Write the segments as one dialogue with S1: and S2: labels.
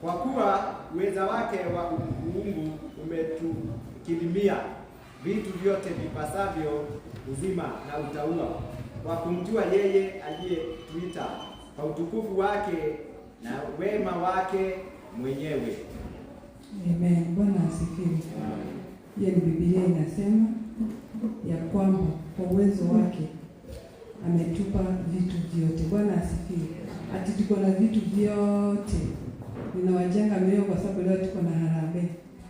S1: Kwa kuwa uweza wake wa Mungu umetukirimia vitu vyote vipasavyo uzima na utauwa, kwa kumjua yeye aliyetuita kwa utukufu wake na wema wake mwenyewe.
S2: Amen. Bwana asifiwe. Hiyo ni Biblia inasema ya kwamba kwa uwezo wake ametupa vitu vyote. Bwana asifiwe. Ati tuko na vitu vyote. Ninawajenga mioyo kwa sababu leo tuko na harambee.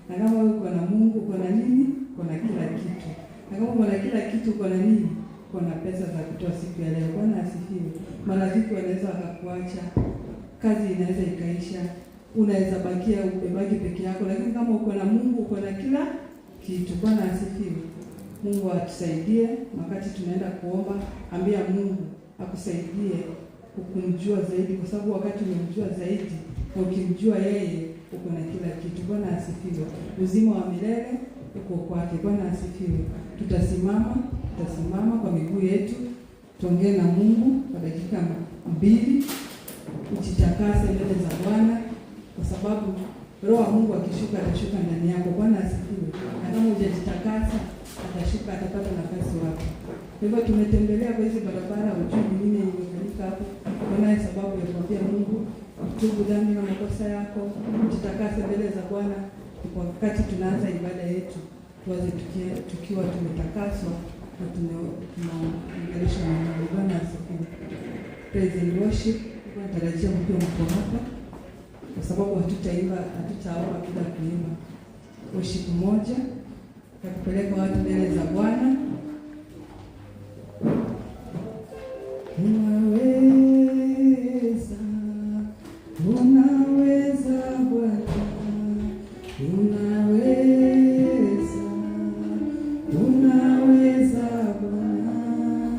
S2: Na kama wewe uko na Mungu, uko na nini? Uko na kila kitu. Na kama uko na kila kitu, uko na nini? Uko na pesa za kutoa siku ya leo. Bwana asifiwe. Marafiki wanaweza wakakuacha, kazi inaweza ikaisha, unaweza ubaki peke yako, lakini kama uko na Mungu, uko na kila kitu. Bwana asifiwe. Mungu atusaidie wakati tunaenda kuomba, ambia Mungu akusaidie kumjua zaidi, kwa sababu wakati umemjua zaidi na ukimjua yeye, uko na kila kitu. Bwana asifiwe. Uzima wa milele uko kwake. Bwana asifiwe. Tutasimama kwa miguu yetu, tuongee na Mungu kwa dakika 2, ujitakase mbele za Bwana, kwa sababu Roho wa Mungu akishuka atashuka ndani yako. Bwana asifiwe. Na kama hujajitakasa, atashuka, atapata nafasi wapi? Kwa hivyo tumetembelea kwa hizo barabara, ujui nini imefanyika hapo. Kuna sababu ya kumwambia Mungu tubu dhambi na makosa yako, ujitakase mbele za Bwana. Kwa wakati tunaanza ibada yetu, tuanze tukiwa tumetakaswa na tunaongelesha na Mungu. Bwana asifiwe. Praise and worship. Natarajia mkiwa mko hapa, kwa sababu hatutaomba bila kuimba worship moja ya kupeleka watu mbele za Bwana. Unaweza Bwana, unaweza Bwana, unaweza Bwana.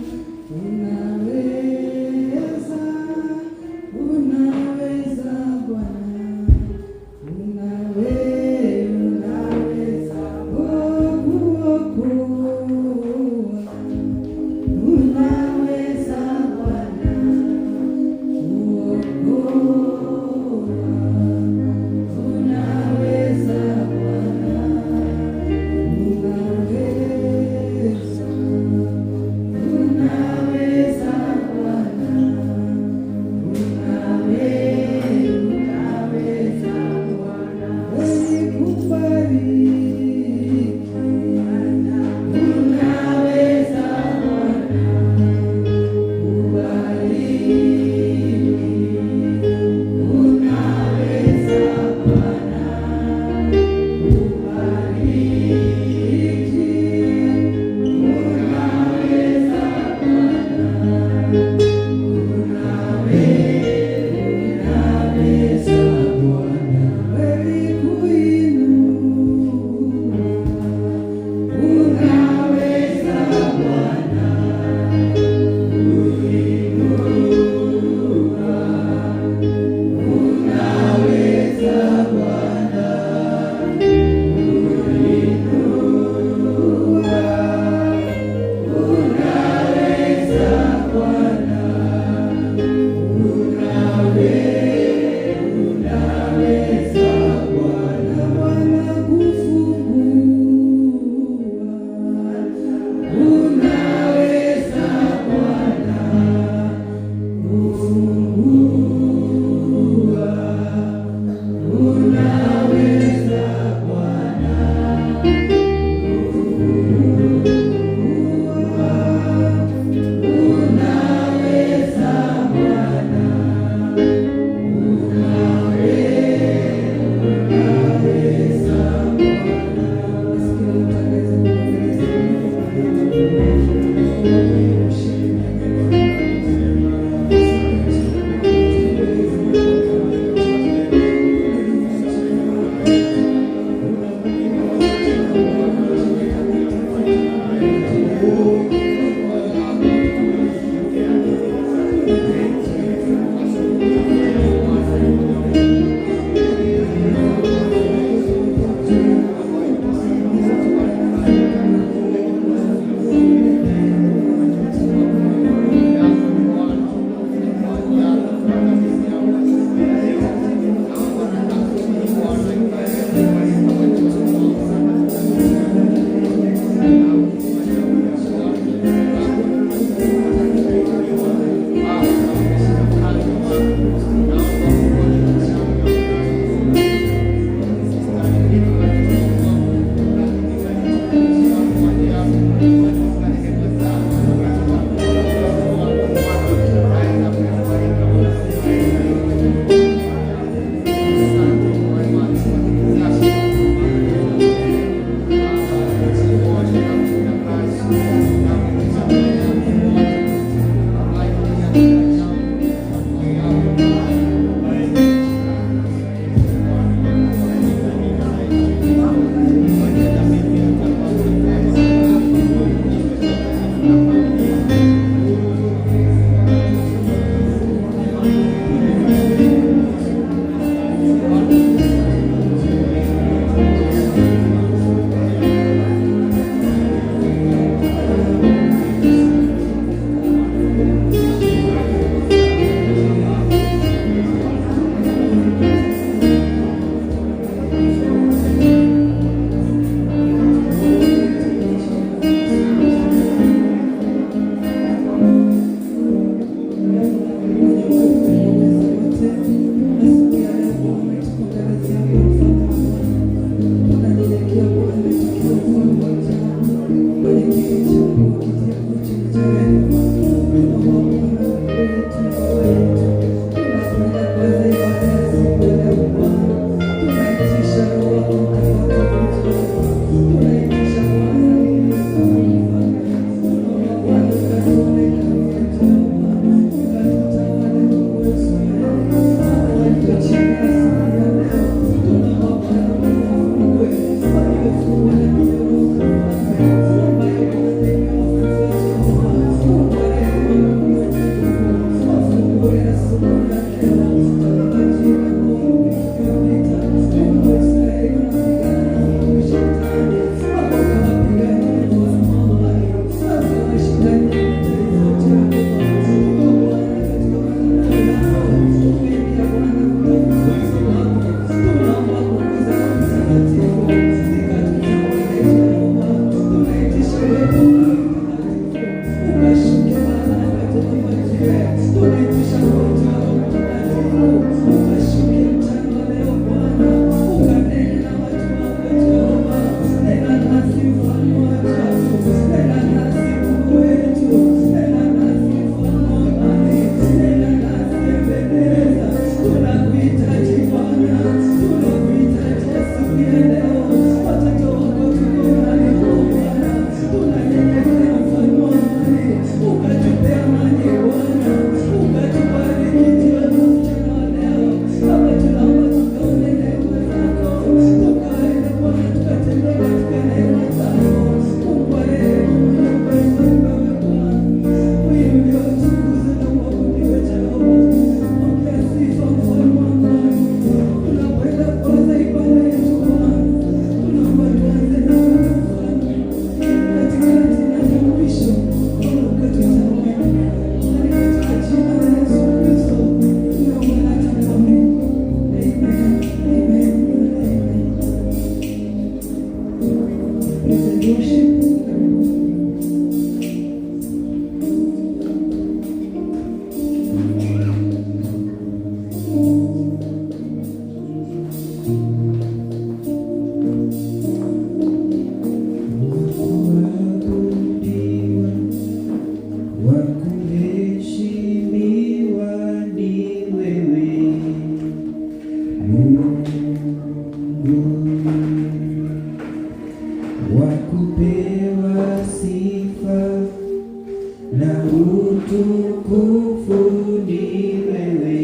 S3: utukufu ni wewe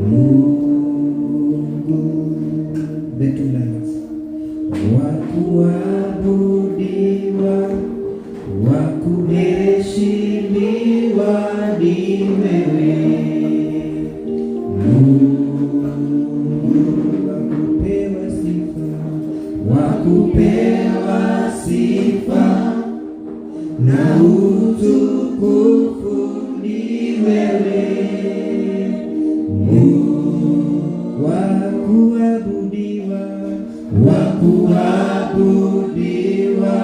S3: Mungu betulans, wakuabudiwa, wakuheshimiwa ni wewe wakupewa sifa na utukufu ni wewe Mungu, wakuabudiwa, wakuabudiwa,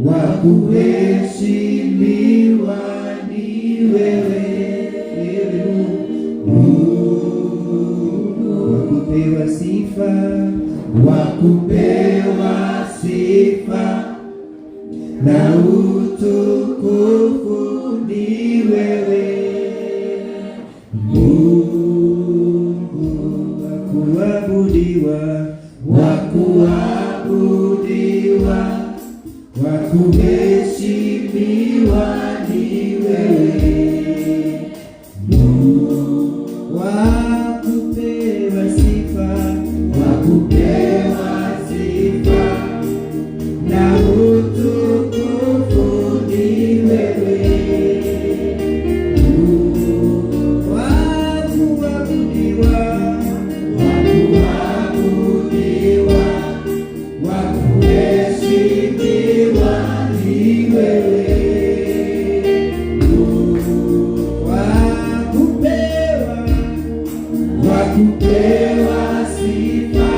S3: wakuheshimiwa ni wewe Mungu, wakupewa sifa, wakupewa sifa na utukufu ni wewe Mungu, wakuabudiwa, wakuabudiwa, wakuheshimiwa ni wewe Mungu, wakupewa sifa, wakupewa sifa na utukufu ni wewe wakuabudiwa, wakuabudiwa, wakuheshimiwa ni wewe wakupewa, wakupewa sifa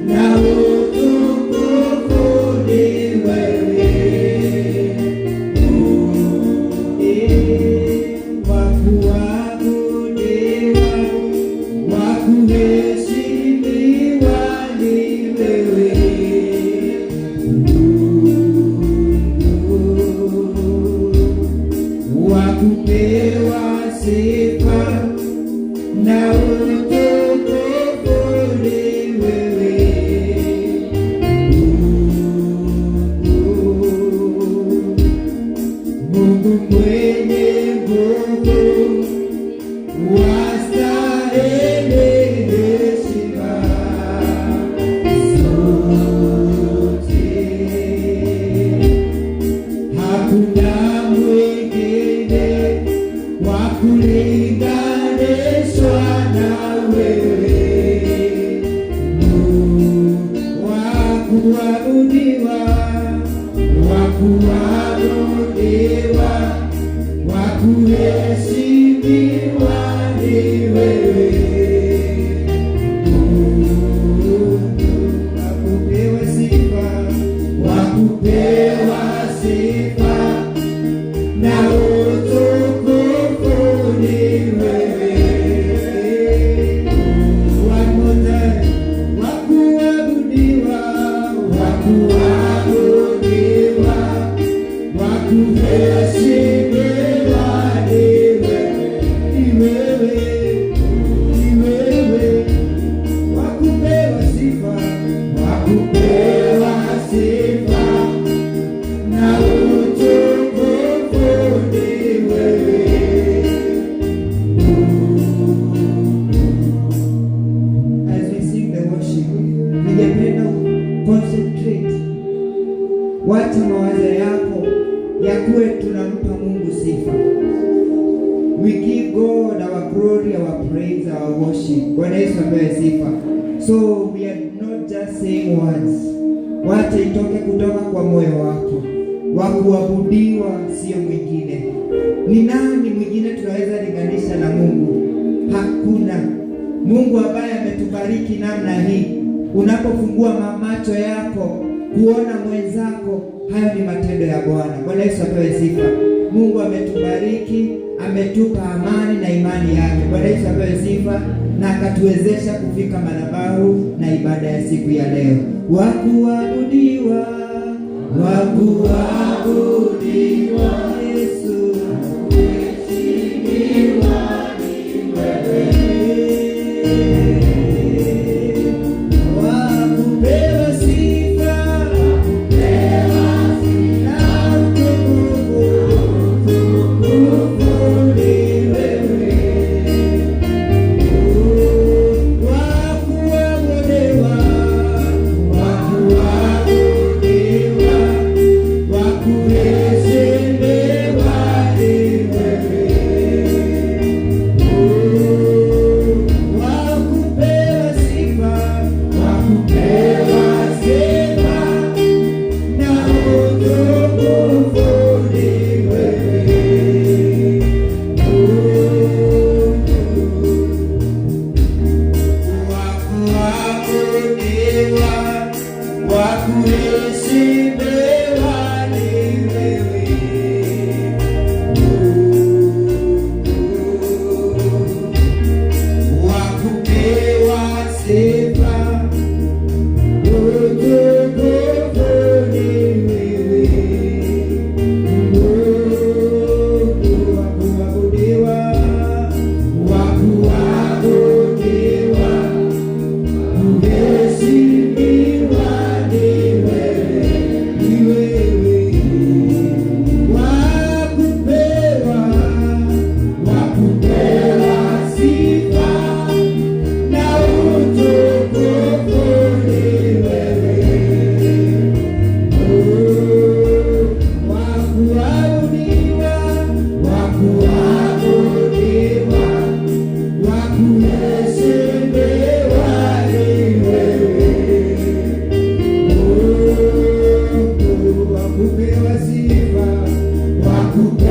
S3: na utukufu ni wewe wakuabudiwa, wakuheshimiwa ni wewe wakupewa sifa na utukufu ni wewe Mungu mwenye nguvu, wastahili heshima zote. Hakuna mwingine wa kulinganishwa na wewe wakuabudiwa, wakuabudiwa, wakuheshimiwa ni wewe wakupewa sifa, wakupewa sifa na utukufu ni wewe one more time wakuabudiwa, wakuabudiwa, wakuheshimiwa ni wewe wakupewa sifa, wakupewa sifa na utukufu ni wewe as we sing the worship ningependa concentrate, wacha mawazo yako yakuwe tunampa Mungu sifa. We give God our glory, our praise, our worship. Bwana Yesu apewe sifa. So we are not just saying words. Wacha itoke kutoka kwa moyo wako. Wakuabudiwa sio mwingine. Ni nani mwingine tunaweza linganisha na Mungu? Hakuna. Mungu ambaye ametubariki namna hii. Unapofungua macho yako kuona mwenzako, hayo ni matendo ya Bwana. Bwana Yesu apewe sifa. Mungu ametubariki, ametupa amani na imani yake. Bwana Yesu apewe sifa na akatuwezesha kufika madhabahu na ibada ya siku ya leo. Wakuabudiwa, wakuabudiwa Yesu, heshimiwa ni wewe. Wakupewa sifa, wakupewa sifa na utukufu Hallelujah.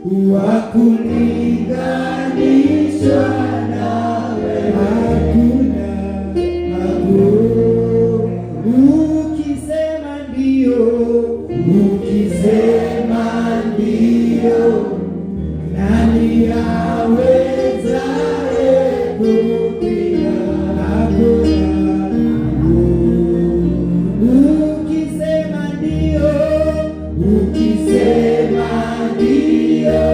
S3: wa kulinganishwa nawe, hakuna. Ukisema ndio, ukisema ndio, nani awezaye kupinga? Hakuna. Ukisema ndio, ukisema ndio,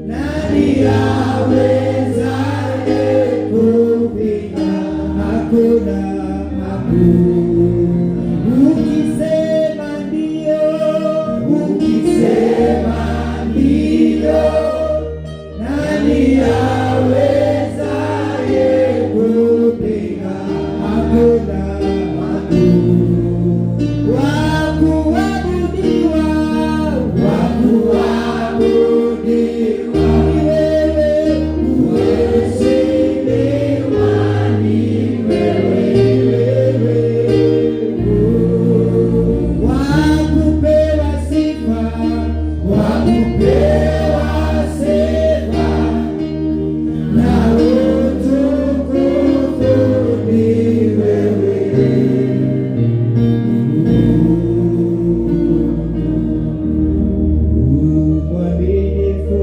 S3: nani awezaye kupinga? Hakuna. Ukisema ndio, ukisema ndio, nani awezaye kupinga? Hakuna. Wakuabudiwa, wakuabudiwa ni wewe, kuheshimiwa ni wewe. Wakupewa sifa, wakupewa sifa na utukufu ni wewe. Mwaminifu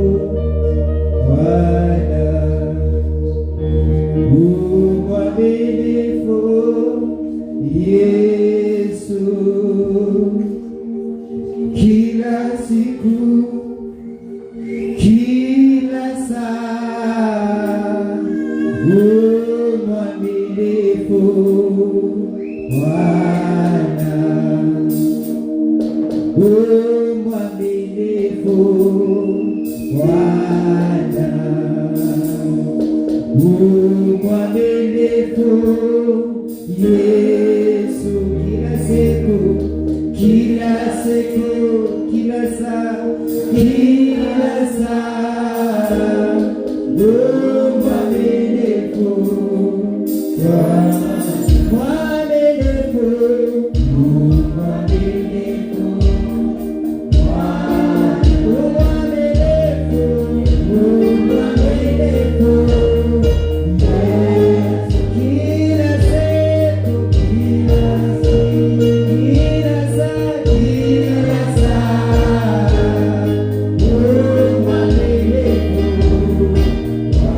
S3: Bwana, mwaminifu Yesu, kila siku, kila saa, mwaminifu Bwana, mwaminifu Bwana, mwaminifu Yesu, kila siku, kila siku, kila saa, kila saa, mwaminifu Bwana, mwaminifu, mwaminifu Wow.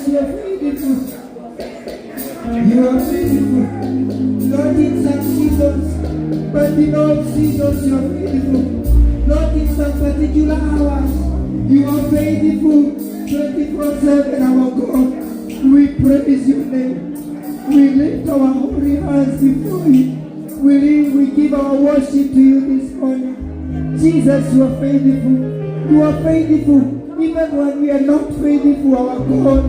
S3: you are faithful. You are faithful. Not in some seasons, but in all seasons you are faithful. Not in some particular hours. You are faithful. 24/7, our God. We praise your name. We lift our holy hands before you. We give our worship to you this morning. Jesus, you are faithful. You are faithful. Even when we are not faithful, our God,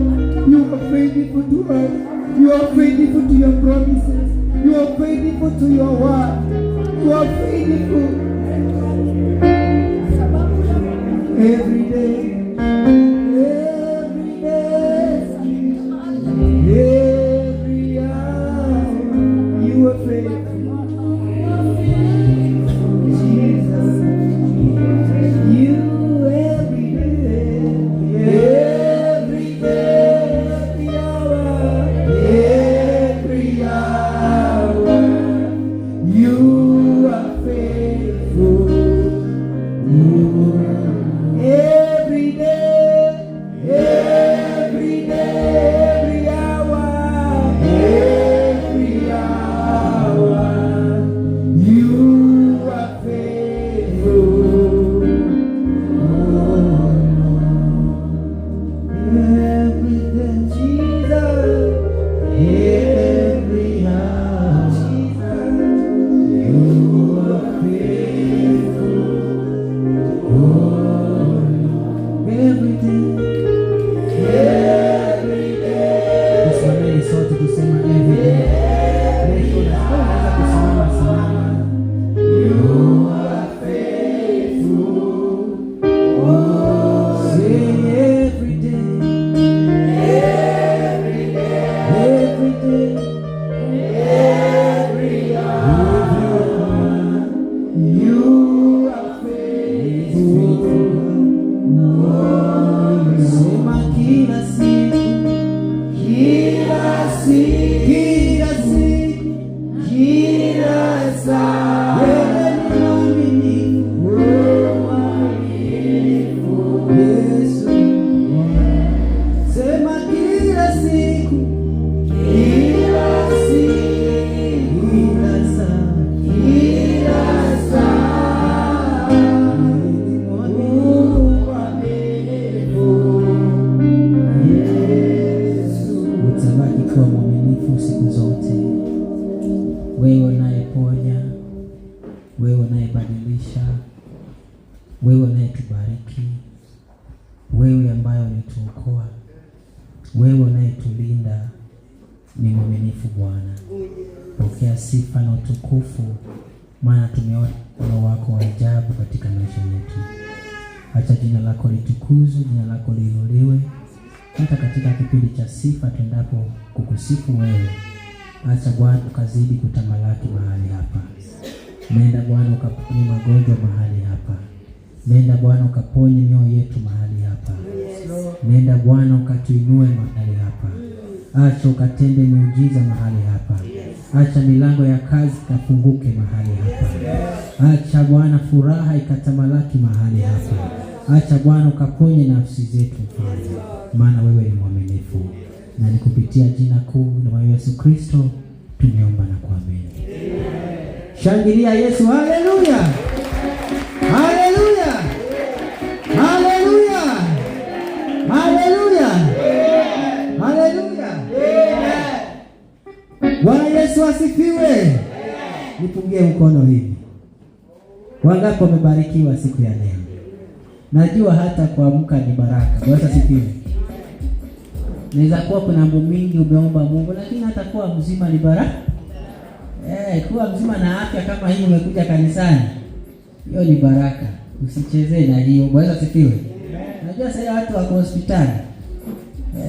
S3: you are faithful to us. You are faithful to your promises. You are faithful to your word. You are faithful. Every day, every hour, you are faithful. Jesus, you every day, every hour, you are faithful. Every day, every hour, you are faithful. Everything, Jesus, every hour, you are faithful. Everything, every day. Tusimameni sote tusema every day. Unaweza kusimama sana. You are faithful. Say every day. Every day. Every hour. You are faithful. Sema kila siku, kila saa, wewe ni mwaminifu, Yesu. Sema kila siku, kila saa, utabaki kuwa mwaminifu siku zote. Wewe unayeponya, wewe unayebadilisha, wewe unayetubariki, wewe ambaye ulituokoa, wewe unayetulinda, ni mwaminifu Bwana. Pokea sifa na utukufu, maana tumeona mkono wako wa ajabu katika maisha yetu. Acha jina lako litukuzwe, jina lako liinuliwe. Hata katika kipindi cha sifa tuendapo kukusifu wewe, acha Bwana ukazidi kutamalaki mahali hapa. Nenda Bwana ukaponye magonjwa mahali hapa. Nenda Bwana ukaponye mioyo yetu mahali hapa. Nenda Bwana ukatuinue mahali hapa. Acha ukatende miujiza mahali hapa. Acha milango ya kazi ikafunguke mahali hapa. Acha Bwana furaha ikatamalaki mahali hapa. Acha Bwana ukaponye nafsi zetu Mfalme, maana wewe ni mwaminifu. Na ni kupitia jina kuu la Yesu Kristo tumeomba na kuamini. Shangilia Yesu, haleluya! Haleluya! Haleluya! Haleluya! Haleluya! Bwana Yesu asifiwe. Nipungie mkono hivi. Wangapi wamebarikiwa siku ya leo? Najua hata kuamka ni baraka. Bwana asifiwe. Naweza kuwa kuna mambo mingi umeomba Mungu, lakini hata kuwa mzima ni baraka. Kuwa mzima na afya kama hii umekuja kanisani, hiyo ni baraka. Usichezee na hiyo. Bwana asifiwe. Najua sasa watu wako hospitali.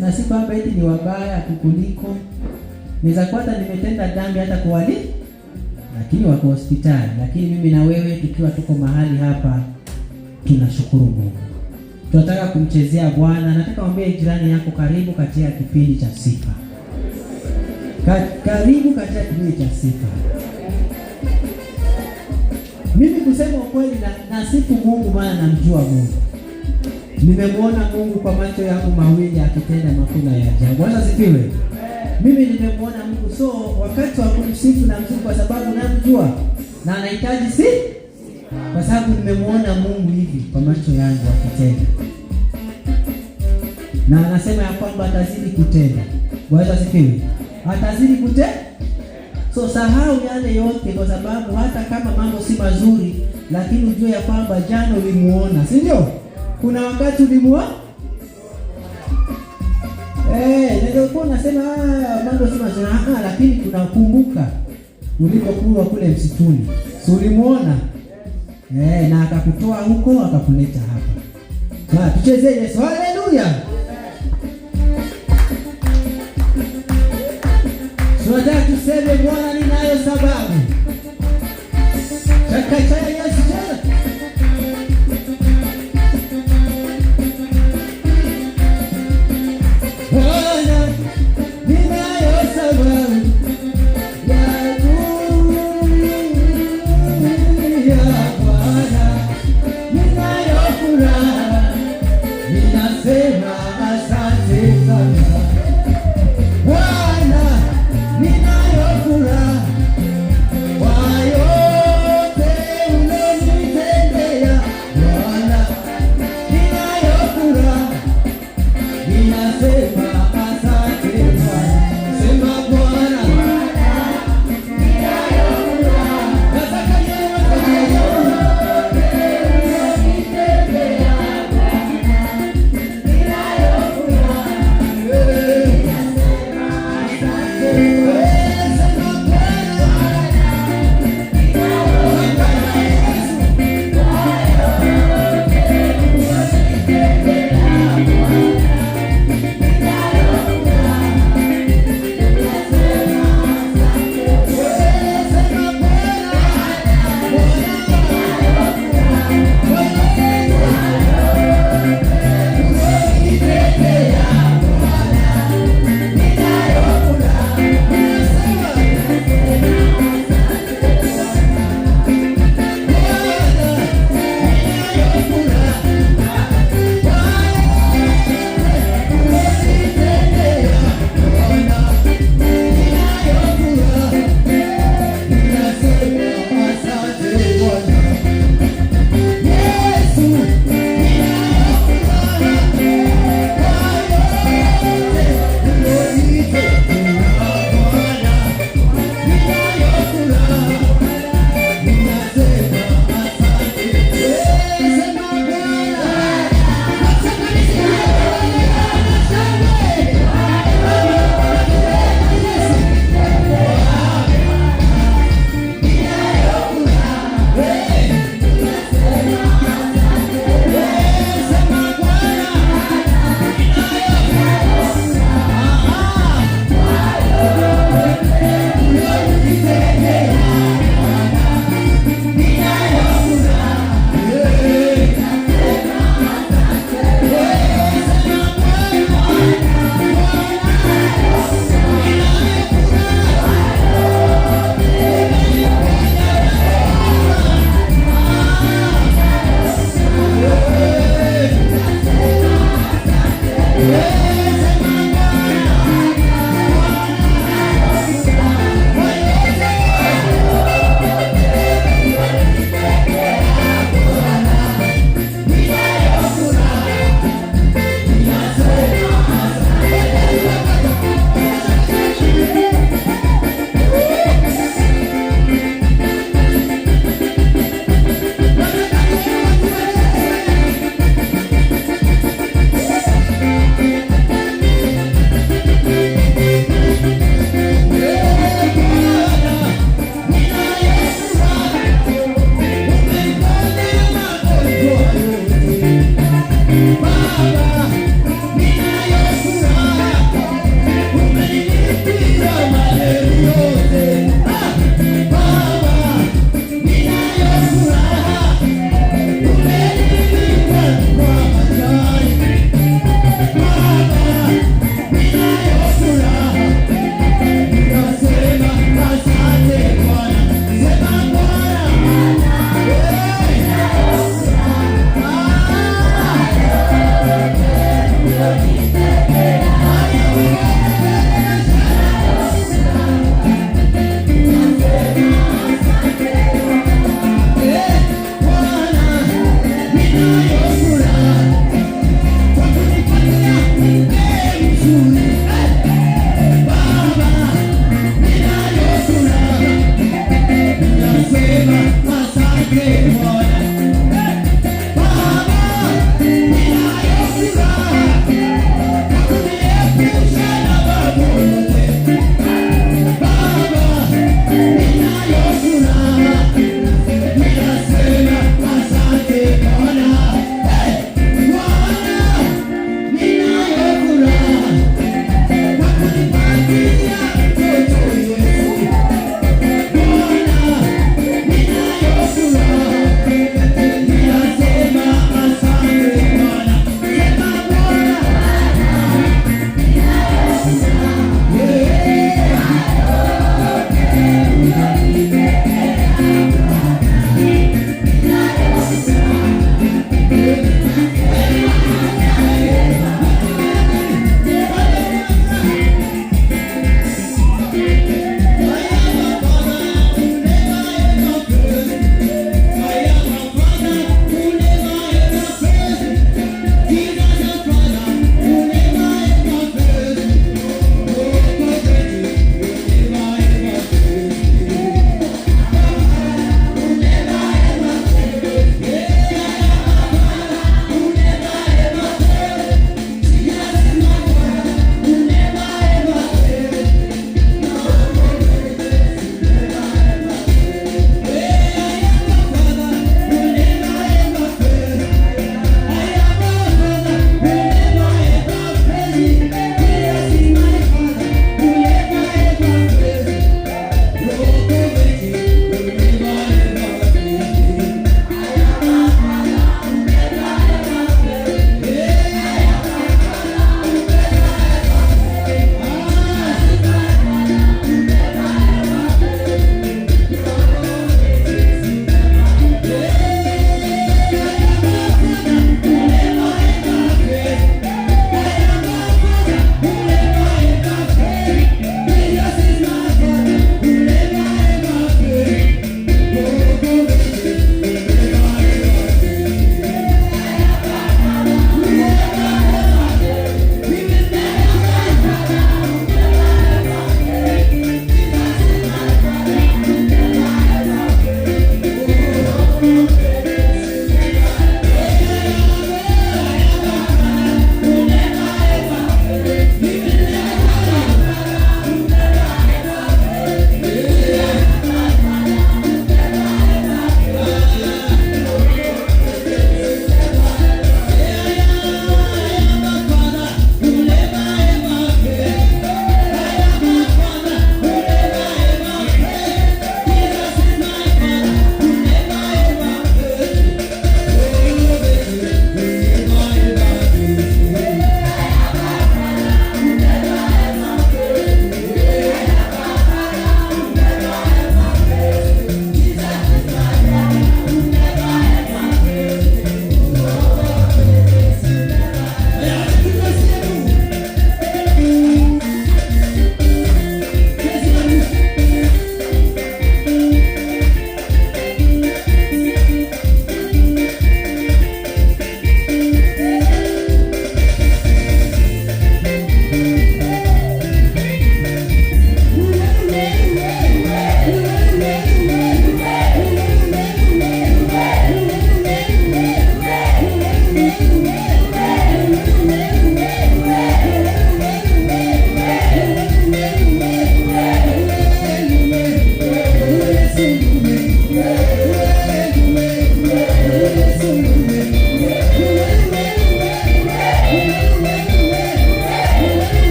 S3: Na si kwamba eti ni wabaya kukuliko. Naweza kuwa hata nimetenda dhambi hata kwa wali, lakini wako hospitali. Lakini mimi na wewe tukiwa tuko mahali hapa, tunashukuru Mungu. Tunataka kumchezea Bwana. Nataka mwambie jirani yako karibu katika kipindi cha sifa. Karibu katika kipindi cha sifa. Mimi kusema ukweli na sifu Mungu, maana namjua Mungu.
S4: Nimemwona Mungu kwa macho yangu mawili akitenda makuu ya ajabu. Bwana asifiwe. Mimi nimemwona Mungu, so wakati wa kumsifu na msifu kwa sababu namjua na anahitaji si kwa sababu nimemwona Mungu hivi kwa macho yangu akitenda, na anasema ya kwamba atazidi kutenda. Bwana asifiwe. Atazidi kutenda. So sahau yale yote, kwa sababu hata kama mambo si mazuri, lakini ujue ya kwamba jana ulimuona, si ndio? Kuna wakati ulimuona ndio kwa nasema mambo si mazuri, lakini tunakumbuka ulipokuwa kule msituni, si ulimuona? Na akakutoa huko akakuleta hapa. Sasa tucheze Yesu. Haleluya. Tunataka tuseme Bwana ninayo sababu. Chakachaya Yesu tena. Bwana ninayo sababu. Ya Bwana ninayo furaha. Ninasema asante sana. Bwana ninayo furaha kwa yote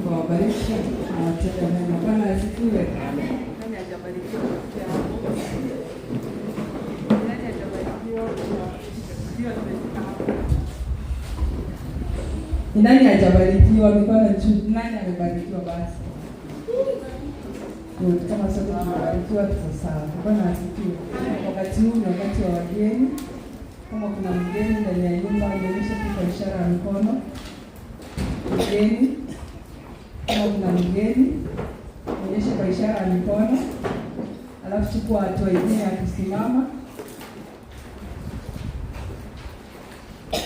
S2: Mungu awabariki na watende mema. Bwana asifiwe. Nani hajabarikiwa kupitia hapo? Nani hajabarikiwa ndio tumefika hapa? Ni nani hajabarikiwa? Mikono juu. Nani amebarikiwa basi? Kama sote tumebarikiwa tuko sawa. Bwana asifiwe. Wakati huu ni wakati wa wageni. Kama kuna mgeni ndani ya nyumba, onyesha kwa ishara ya mkono. Mgeni. Kama kuna mgeni, onyesha kwa ishara ya mkono. Alafu chukua hatua ingine ya kusimama.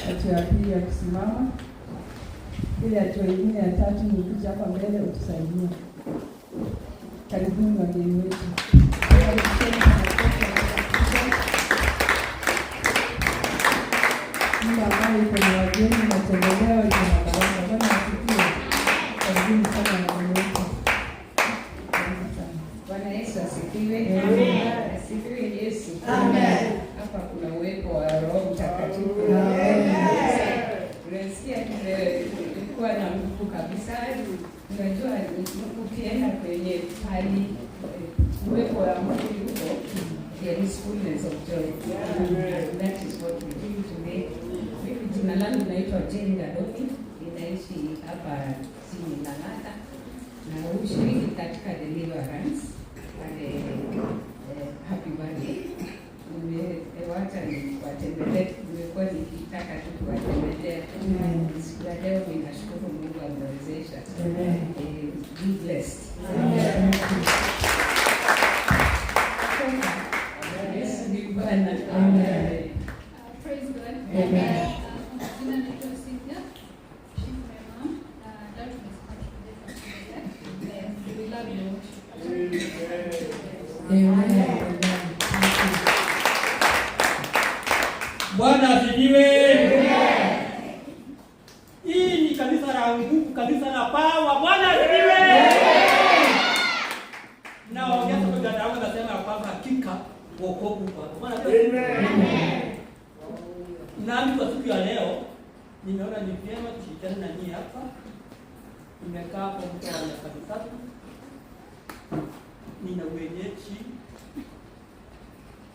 S2: Hatua ya pili ya kusimama. Ile hatua ingine ya tatu ni kuja hapa mbele utusaidie. Karibuni wageni wetu. Nyumba ambayo iko na wageni matembeleo iko na baraka. Bwana asifiwe. Karibuni sana wageni wetu.
S5: Bwana Yesu asifiwe. Amen. Asifiwe Yesu. Amen. Hapa kuna uwepo wa Roho Mtakatifu. Amen. Unasikia kulikuwa na nguvu kabisa. Unajua ukienda kwenye hali uwepo wa Mungu huko, there is fullness of joy. That is what we do today. Mimi jina langu naitwa Jane Gadoni, ninaishi hapa chini Lang'ata na ushiriki katika deliverance pale Happy Valley. Nimewacha niwatembelee, nimekuwa nikitaka tu kuwatembelea. Siku ya leo ninashukuru Mungu amewezesha. Be blessed. Yesu ni Bwana.
S6: Praise God. Amen. Jina naitwa Cynthia. She's my mom. That was we love you.
S2: Amen.
S7: Bwana asifiwe. Hii ni kanisa la nguvu, kanisa la power. Bwana asifiwe. Na ongea kwa dada wangu nasema kwamba hakika wokovu kwa Bwana asifiwe. Nami kwa siku ya leo nimeona ni vyema tushirikiane na nyinyi hapa. Nimekaa kwa muda wa miaka mitatu. Nina wenyeji.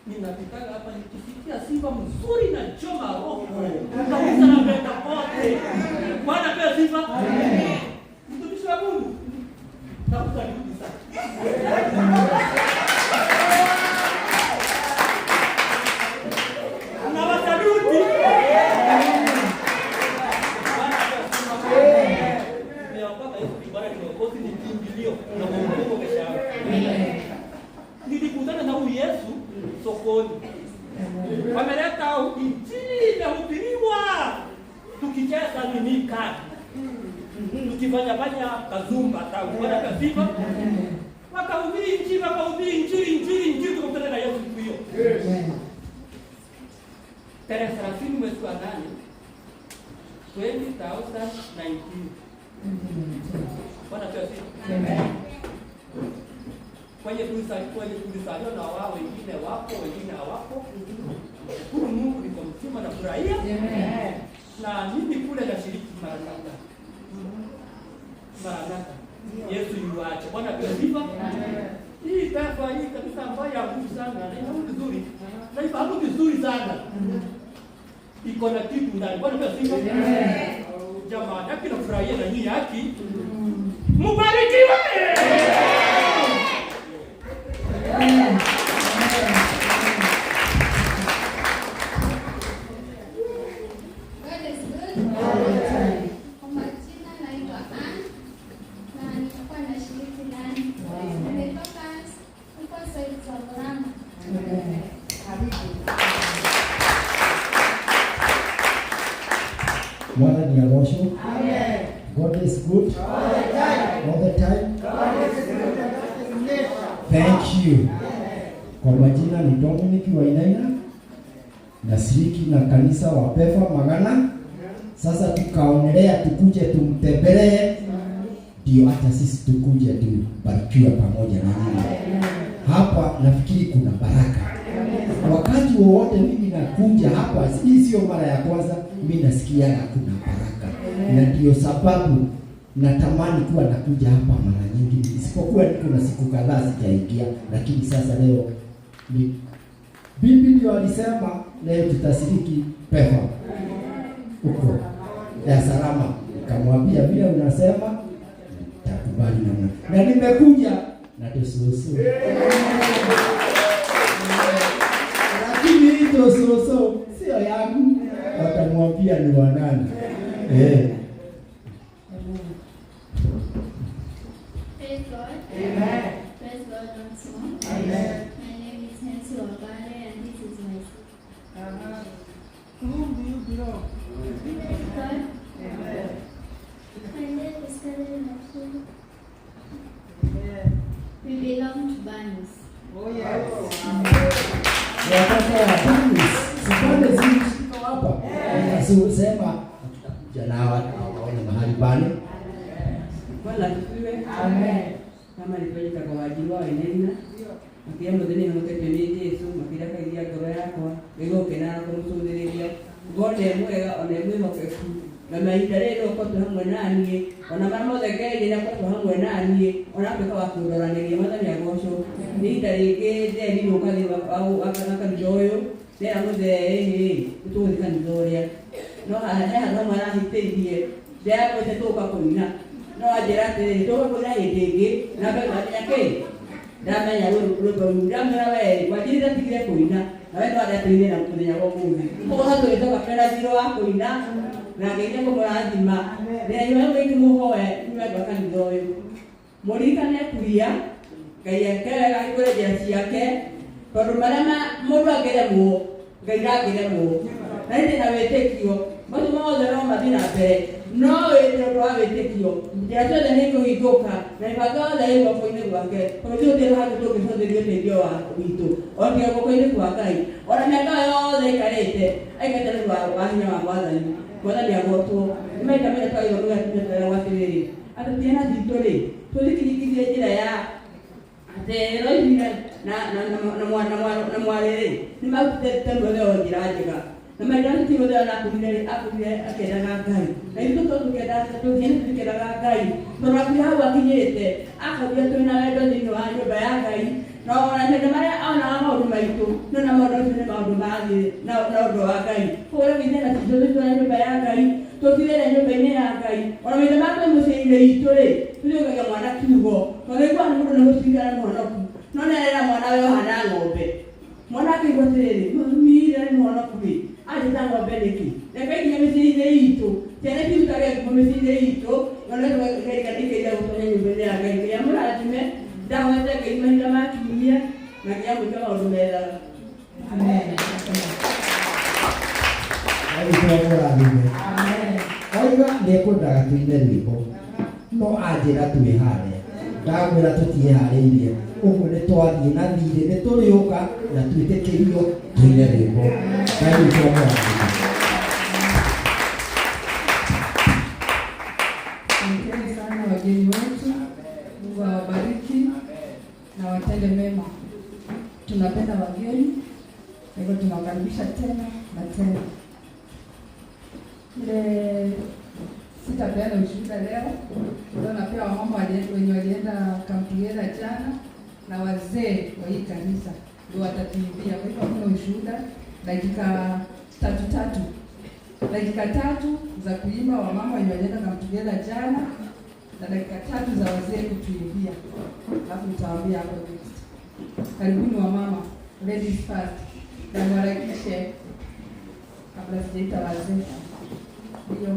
S7: Ninapitaga hapa nikisikia sifa mzuri na choma roho. Kabisa napenda pote. Bwana pia sifa. Amen. Mtumishi wa Mungu. Nakukaribuni sana. Na wasaluti. Bwana pia sifa. Nimeokoka hizo kibara kidogozi ni kimbilio na Mungu kesha. Nilikutana na huyu Yesu sokoni. Wameleta injili imehubiriwa. Tukicheza mimika. Tukifanya kazumba tabu. Bwana kasifa. Wakahubiri injili tukakutana na Yesu siku hiyo. Tarehe 30 mwezi wa 8 2019. Bwana kasifa. Kwenye kulisaliwa na wao wengine wapo, wengine hawapo. Shukuru Mungu niko mzima na furahia. Na mimi kule nashiriki Maranatha. Yesu yuache. Bwana asifiwe. Hii pesa hii kabisa ambayo ya nguvu sana na ina vizuri. Na ifahamu vizuri sana. Iko na kitu ndani. Bwana asifiwe. Jamaa, yake na furahia na nyinyi haki. Mbarikiwe.
S8: Bwana ni alosho. Amen. God is good. All the time. Thank you. Kwa majina ni Dominic Wainaina. Nashiriki na kanisa wa Pefa Magana. Sasa tukaonelea tukuje tumtembelee. Ndio hata sisi tukuje tubarikiwe pamoja na nyinyi. Hapa nafikiri kuna baraka. Wakati wowote mimi nakuja hapa, hii sio mara ya kwanza, mimi nasikia kuna baraka. Na ndio sababu natamani kuwa nakuja hapa mara nyingi, isipokuwa niko na siku kadhaa sijaingia, lakini sasa leo ni bibi ndio alisema leo tutashiriki PEFA huko ya salama. Nikamwambia vile unasema takubali na nimekuja na tososo. Lakini hii tososo sio yangu, watamwambia ni wanani.
S9: Praise God. Amen. Praise God once more. Amen. My name is Nancy Wabare and this is my sister.
S3: To whom do you belong?
S9: God. Amen. My name is Karen Matthew. We belong to Banis.
S3: Oh yes.
S8: Watoto wa Banis, sipande ziko hapa. Nasema tutakuja na waone mahali bani.
S10: Bwana tusiwe. Amen. Kama nilipeleka kwa wajibu wa enena. Akia mudeni mukete ni Yesu, makira kaidia ngoro yakwa. Ego kenana kumsudiria. Gode mwega one mwema kwetu. Na mahinda rero ko tuhamwe nanie. Ona mamothe Ngai na ko tuhamwe nanie. Ona peka wa kuroraniria mathani agosho. Ni tarike de ni ukathi au akana njoyo. Nera muthe tuthika njoria. No haha mwana hiteithie. Ndia ko tuka kunina. No ajira te to ko na yedege na ba yake ndamenya ruko ndamera we wajira tigire kuina na wewe ndo adateire na kunya kwa Mungu ko hato itoka pera zero wako ina na ngeke ko murathima na yeye wewe kumuhoe ni wewe bakani doyo murikane kuria kaya kaya ikore jasi yake tondu marama mundu ageremwo ngai ndageremwo na ndi na wetekio bado mothe no mathina mbere no ĩrĩa wawĩtĩkio njĩra ciothe nĩ ikũhingũka na ibanga othe ĩ guoko-inĩ gwake tondũ gũtirĩ handũ tũngĩcũthĩrio ũteithio witũ o tiga guoko-inĩ kwa Ngai. Ona mĩaka yothe aikarĩte aikate nĩ wa hinya wa Mwathani agotwo nĩ maita maria twagĩrĩirwo nĩ gũgakinya atĩrĩrĩ atĩ ciana citũ rĩ tũthikĩrĩrie njĩra ya atĩ Roithira na mwarĩ rĩ nĩ marutĩte muoyo njĩra njega na maitho Timotheo akũrire akendaga Ngai na ithuĩ tũkendaga Ngai tondũ akĩrĩ hau akinyĩte akauria twĩna wendo thĩinĩ wa nyũmba ya Ngai na ona mahinda marĩa onaga maũndũ maitũ nĩona maũndũ macio nĩ maũndũ mathiĩ na ũndũ wa Ngai. Koguo rĩu ithuĩ tũthiĩ nyũmba ya Ngai tũthire nyũmba-inĩ ya Ngai ona mahinda marĩa twĩ mũciĩ-inĩ itũ rĩ tũrĩũkagia mwana kiugo tondũ iguaga mũndũ nĩ mũcirikana mũhonoku no nerera mwana we ũhana ng'ombe mwana akĩigua atĩrĩrĩ mire nĩ mũhonoku rĩ ajita ng'ombe nĩkĩ reke nginya mĩciĩ-inĩ itũ ciana cirutage nguo mĩciĩ-inĩ itũ ona tũgaikarĩkĩria gũtonya nyũmba-inĩ ya Ngai nginya mũrathime ndahotete Ngai mahinda ma kiumia na nginya gwĩka maũndũ mega. Amen.
S8: Oiga nĩekwendaga tũine rwĩmbo no anjĩra twĩhare ndamwĩra tũtiĩharĩirie ũguo nĩ twathiĩ na thirĩ nĩ tũrĩũka na twĩtĩkĩrio tũine rwĩmbo. Ngai nĩtwamũrathime.
S2: Asanteni sana wageni wetu, Mungu awabariki na watende mema. Tunapenda wageni, kwa hivyo tunawakaribisha tena na tena. Ile sitapeana ushuhuda leo, ndio napea wamama wenye walienda Camp Together jana na wazee wa hii kanisa ndio watatuimbia. Kwa hivyo kuna ushuhuda dakika tatu za kuimba wamama wenye walienda Camp Together jana na dakika 3 za wazee kutuimbia, alafu nitawaambia hapo next. Karibuni wamama, ladies first, na mwarakishe kabla sijaita wazee. Ndio.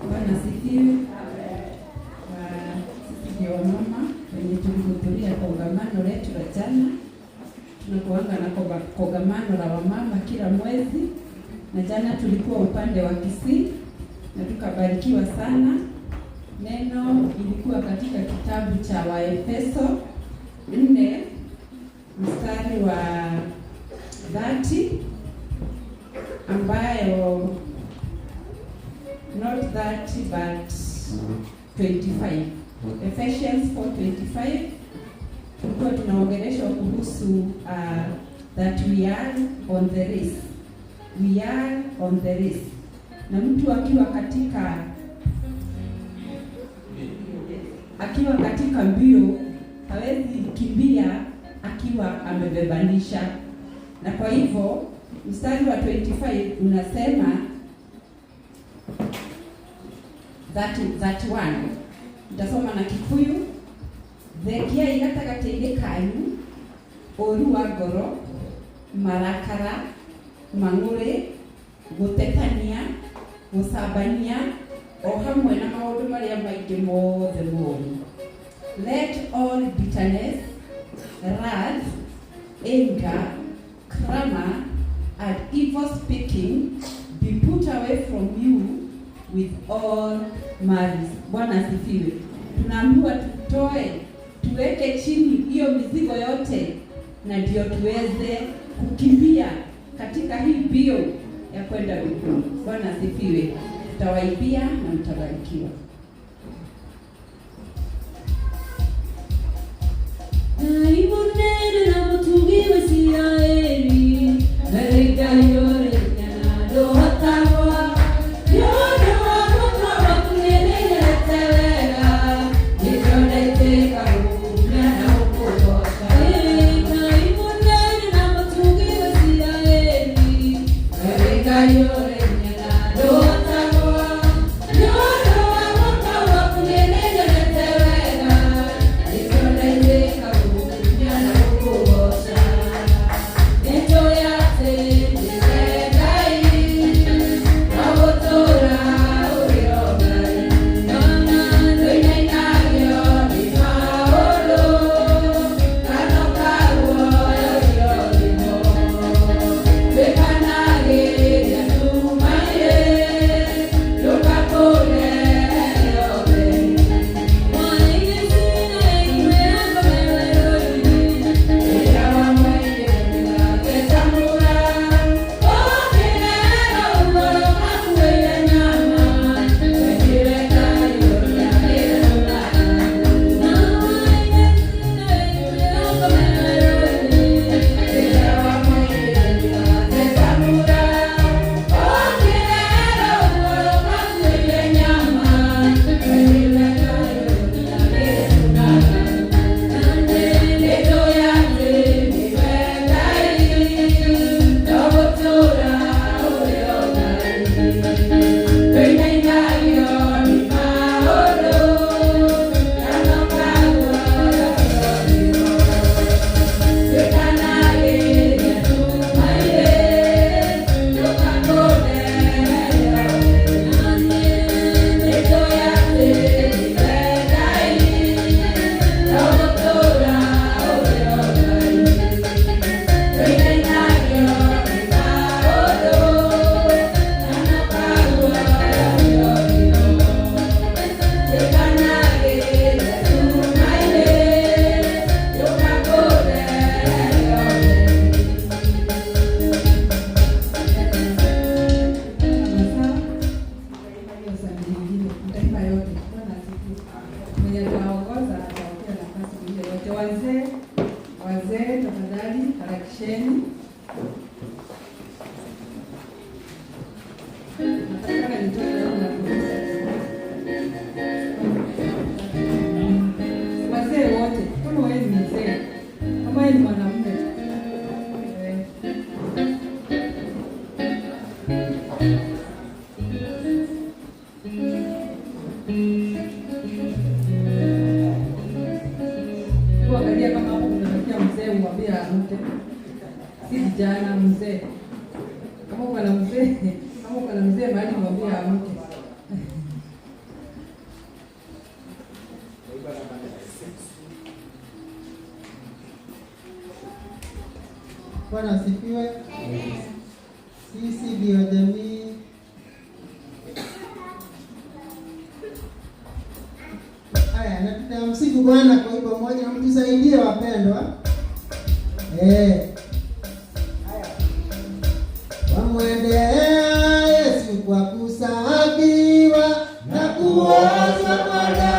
S2: Bwana sifiwe. Sisi ndio wamama wenye tulihudhuria kongamano letu la jana. Tunakuanga na kongamano la wamama kila mwezi, na jana tulikuwa upande wa Kisii na tukabarikiwa sana. Neno ilikuwa katika kitabu cha Waefeso 4 mstari wa 30 ambayo not 30 but
S5: 4:25. Ephesians 4:25 tulikuwa tunaongeleshwa kuhusu that we are on the race. We are on the race. Na mtu akiwa katika mbio hawezi kimbia akiwa amebebanisha. Na kwa hivyo mstari wa 25 unasema that one. Nitasoma na Kikuyu. Thekia igatagateire kanyu oru wa ngoro, marakara, mang'ũrĩ, gũtetania, gũcambania, o hamwe na maũndũ marĩa maingĩ mothe moru. Let all bitterness, wrath, anger, clamor, and evil speaking be put away from you with all malice. Bwana asifiwe. Tunaambiwa tuweke chini hiyo mizigo yote, na ndio tuweze kukimbia katika hii mbio ya kwenda mbinguni. Bwana asifiwe. Tutawaibia na mtabarikiwa.
S11: Naimunene na mutugiwe Israeli, mereka yore nyana do hatawa, yore wa hatawa kunene telega, yore teka nyana ukosha. Naimunene na mutugiwe Israeli, mereka yore nyana do hatawa, yore wa hatawa kunene telega, yore teka nyana ukosha.
S2: Wazee tafadhali harakisheni. Nataka nitoke leo na wazee wote, kama wewe ni mzee, kama wewe ni mwanamume, angalia kama hapo unatokea mzee umwambie amke. Si vijana, mzee. Kama uko na mzee mahali mwambie amke.
S3: Bwana asifiwe. Sisi ndio jamii haya, na tutamsifu Bwana kwa hivyo moja, na mtusaidie wapendwa. Haya. Wamwendea Yesu kwa kusafiwa na kuoshwa kwa damu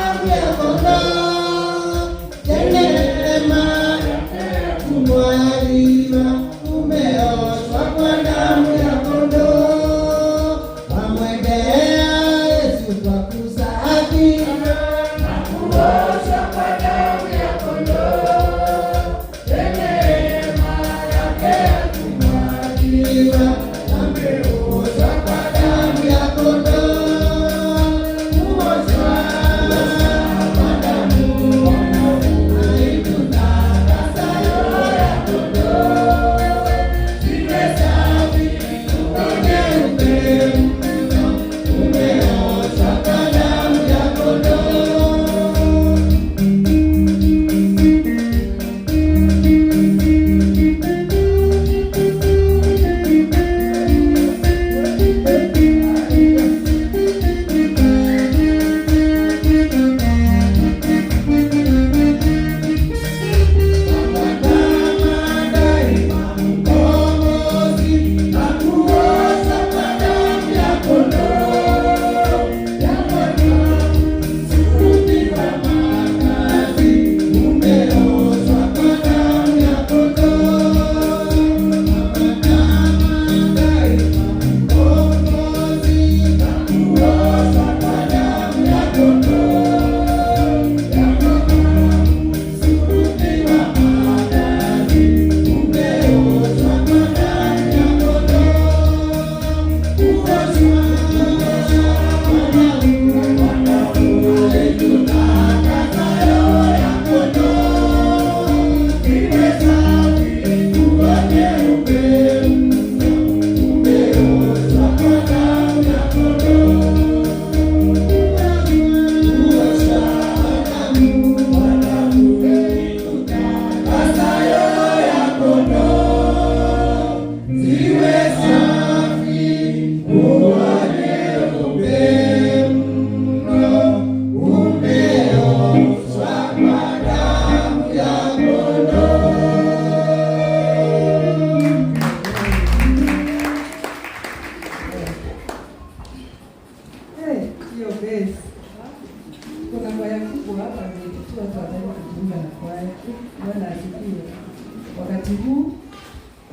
S2: Wakati huu,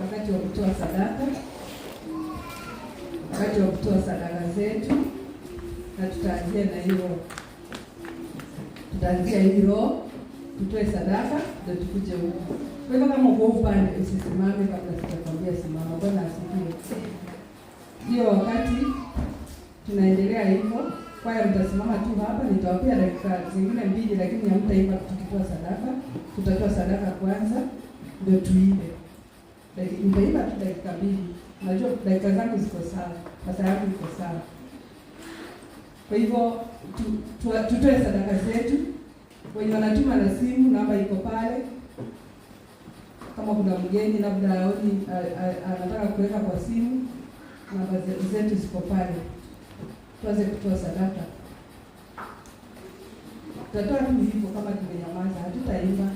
S2: wakati wa kutoa sadaka, wakati wa kutoa sadaka zetu, na tutaanzia na hilo, tutaanzia hilo, tutoe sadaka ndio tukuje huko. Kwa hivyo kama uko upande usisimame kabla sijakwambia simama. Bwana asifiwe. Hiyo wakati tunaendelea hivyo, kwa hiyo mtasimama tu hapa, nitawapia dakika zingine 2, lakini hamtaimba tukitoa sadaka. Tutatoa sadaka kwanza ndio tuimbe. Nitaimba tu dakika 2. Najua dakika zangu ziko sawa, masaa yangu iko sawa. Kwa hivyo tutoe sadaka zetu. Wenye wanatuma na simu, namba iko pale. Kama kuna mgeni labda aoni anataka kuweka kwa simu, namba zetu ziko pale. Tuanze kutoa sadaka. Tutatoa tu hivyo kama tumenyamaza, hatutaimba.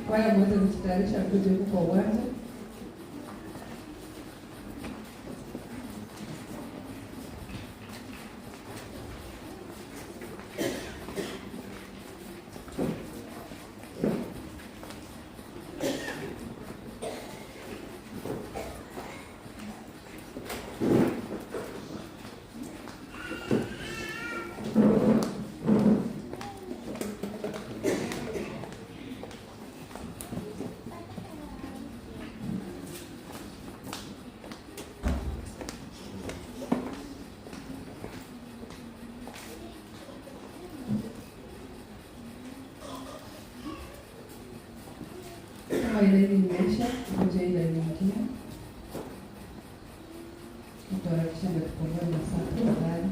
S2: Kwa hiyo mweze kujitayarisha kuja huko kwa uwanja. Ile imeisha, kuja ile nyingine. Tutaharakisha na kukomboa masaa tafadhali.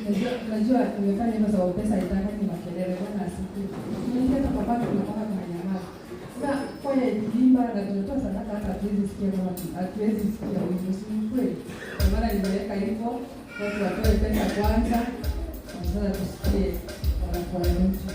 S2: Najua nimefanya hivyo sababu pesa haitaki makelele. Bwana asifiwe. Tunaenda kwa baba tunapaka kwa nyamaza. Sasa kwa kuimba na tunatoa sadaka hata hatuwezi sikia kama hatuwezi sikia wimbo, si kweli? Kwa maana nimeweka hivyo watu watoe pesa kwanza, sasa tusikie wanakuwa mtu.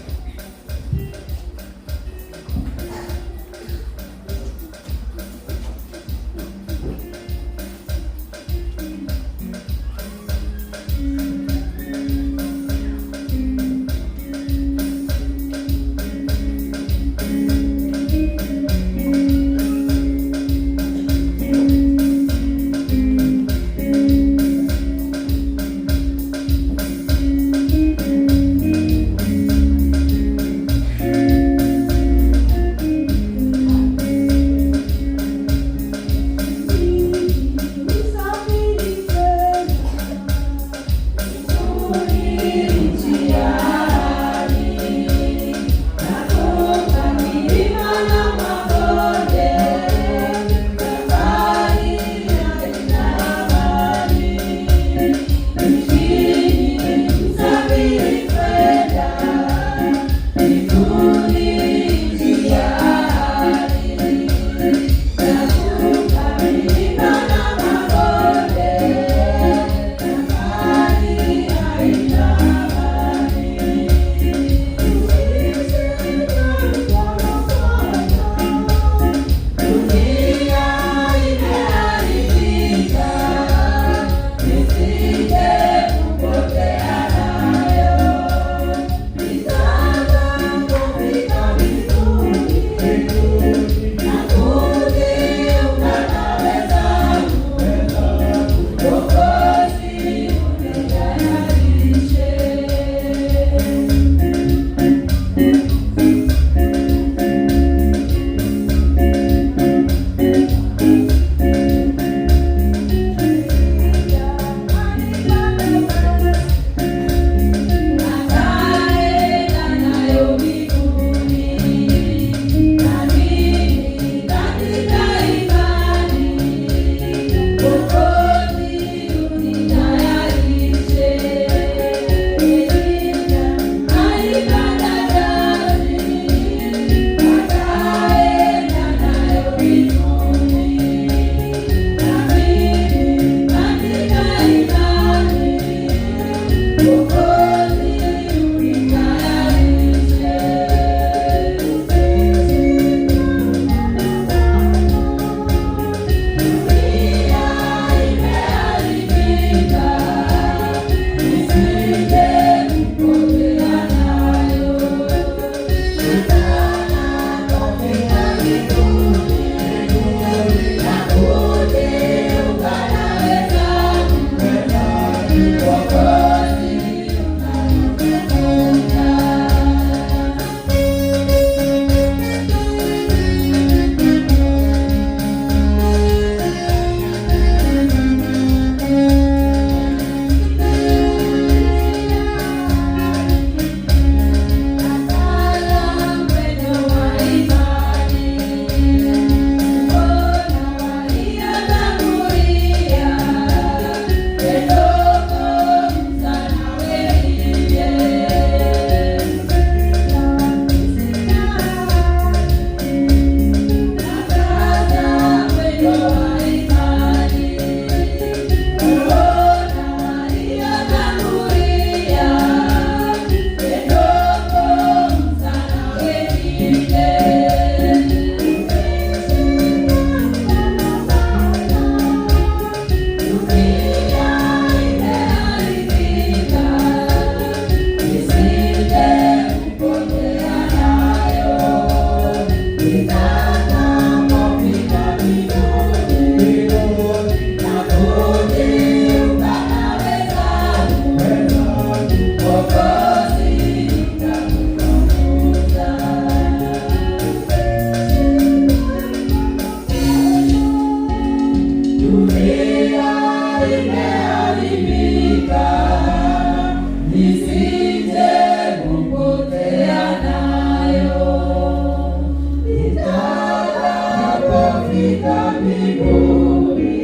S11: Nitakapofiika mbinguni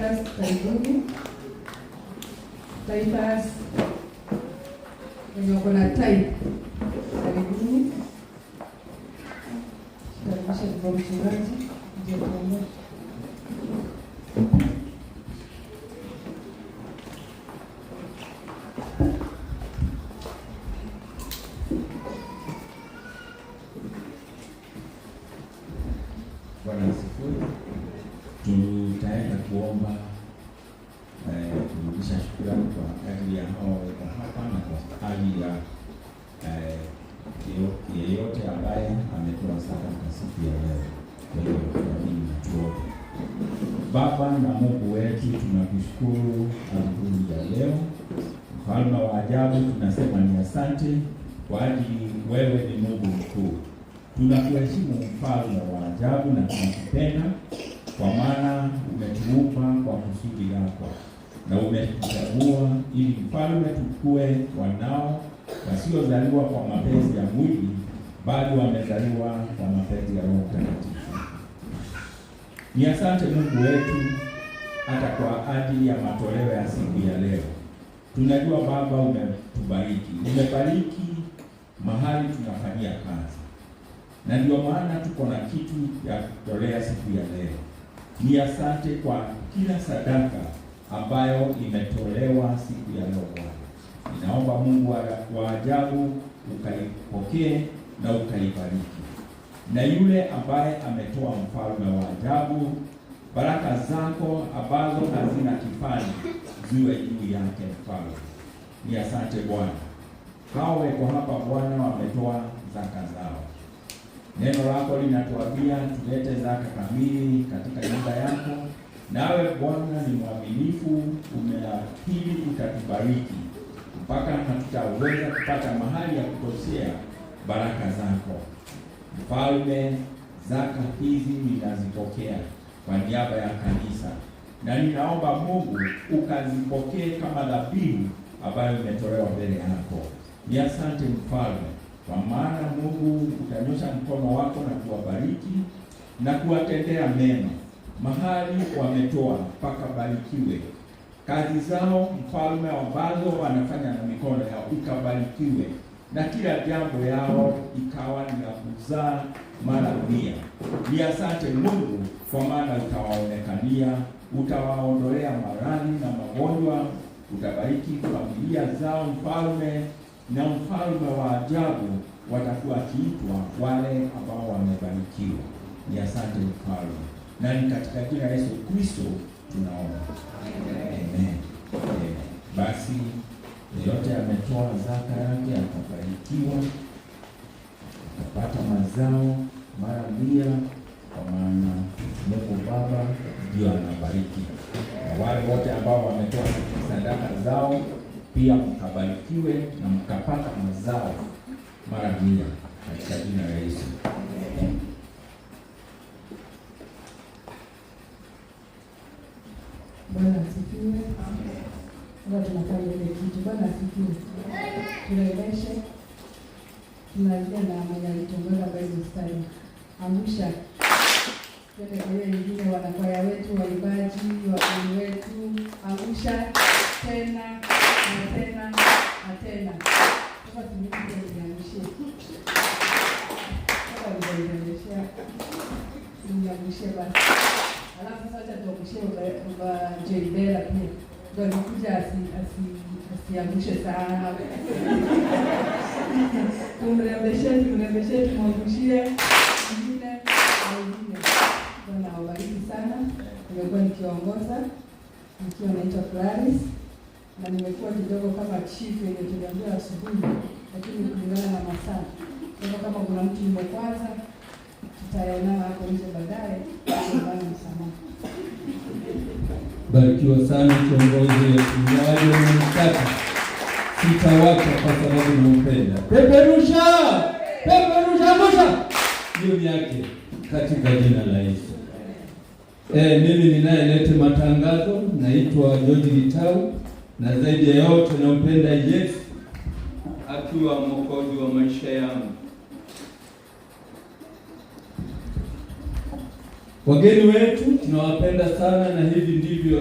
S2: Titus, karibuni. Titus, wenye wako na type, karibuni. Tukaribisha kwa mchungaji, ndio tuombe.
S12: Bwana asifiwe. Tutaenda kuomba kurudisha shukrani kwa ajili ya hao wako hapa na kwa ajili ya yeyote ambaye ametoa sadaka siku ya leo. Kwa hiyo tuamini na tuombe. Baba na Mungu wetu, tunakushukuru asubuhi ya leo. Mfalme wa ajabu, tunasema ni asante kwa ajili wewe ni Mungu mkuu. Tunakuheshimu mfalme wa ajabu na tunakupenda kwa maana umetuumba kwa kusudi lako na umetuchagua ili mfalme tukue wanao wasiozaliwa kwa mapenzi ya mwili bali wamezaliwa kwa mapenzi ya Roho Mtakatifu. Ni asante Mungu wetu hata kwa ajili ya matoleo ya siku ya leo. Tunajua Baba umebariki mahali tunafanyia kazi. Na ndio maana tuko na kitu ya kutolea siku ya leo. Ni asante kwa kila sadaka ambayo imetolewa siku ya leo Bwana. Ninaomba Mungu wa ajabu ukaipokee na ukaibariki. Na yule ambaye ametoa mfalme wa ajabu, baraka zako ambazo hazina kifani ziwe juu yake mfalme. Ni asante Bwana. Hao wako hapa Bwana wametoa zaka zao. Neno lako linatuambia tulete zaka kamili katika nyumba yako. Nawe Bwana ni mwaminifu, umeahidi utatubariki mpaka hatutaweza kupata mahali ya kutosea baraka zako. Mfalme, zaka hizi ninazipokea kwa niaba ya kanisa. Na ninaomba Mungu ukazipokee kama dhabihu ambayo imetolewa mbele yako. Ni asante Mfalme, kwa maana Mungu utanyosha mkono wako na kuwabariki na kuwatendea mema. Mahali wametoa mpaka barikiwe. Kazi zao Mfalme ambazo wanafanya na mikono yao ikabarikiwe. Na kila jambo yao ikawa ni la kuzaa mara 100. Ni asante Mungu kwa maana utawaonekania, utawaondolea maradhi na magonjwa, utabariki familia zao Mfalme, na mfalme wa ajabu watakuwa kiitwa wale ambao wamebarikiwa. Ni asante Mfalme. Na ni katika jina la Yesu Kristo tunaomba. Amen. Amen. Basi yeyote ametoa zaka yake atabarikiwa, atapata mazao mara 100 kwa maana Mungu Baba ndio anabariki. Na wale wote ambao wametoa sadaka zao pia mkabarikiwe na mkapata mazao mara 100 katika jina la Yesu.
S2: Bwana asifiwe. Ndio tunafanya ile kitu. Bwana asifiwe. Tunaelesha. Tunaanza na mmoja alitongoza Bible study. Angusha. Twende kwa hiyo wengine wanakwaya wetu, waibaji, wakuu wetu. Angusha tena na tena na tena. Kwa sababu tunaangushia. Kwa tunaangushia basi. Alafu sasa tuangushie kwa Jebela pia. Ndio nikuja asiangushe sana. Tumrembeshe tumwangushie mwingine na mwingine. Bwana awabariki sana. Nimekuwa nikiongoza nikiwa naitwa Clarice na nimekuwa kidogo kama chief yenye tuliambiwa asubuhi, lakini kulingana na masaa. Kwa kama kuna mtu nimekwaza tutayaonana hapo nje baadaye kwa msamaha.
S13: Barikiwa sana kiongozi mmoja mtaka. Sitawacha kwa sababu nampenda. Peperusha! Peperusha! Hiyo yake katika jina la Yesu. Mimi ninayeleta matangazo naitwa George Gitau na zaidi ya yote nampenda Yesu akiwa mwokozi wa maisha yangu. Wageni wetu tunawapenda sana na hivi ndivyo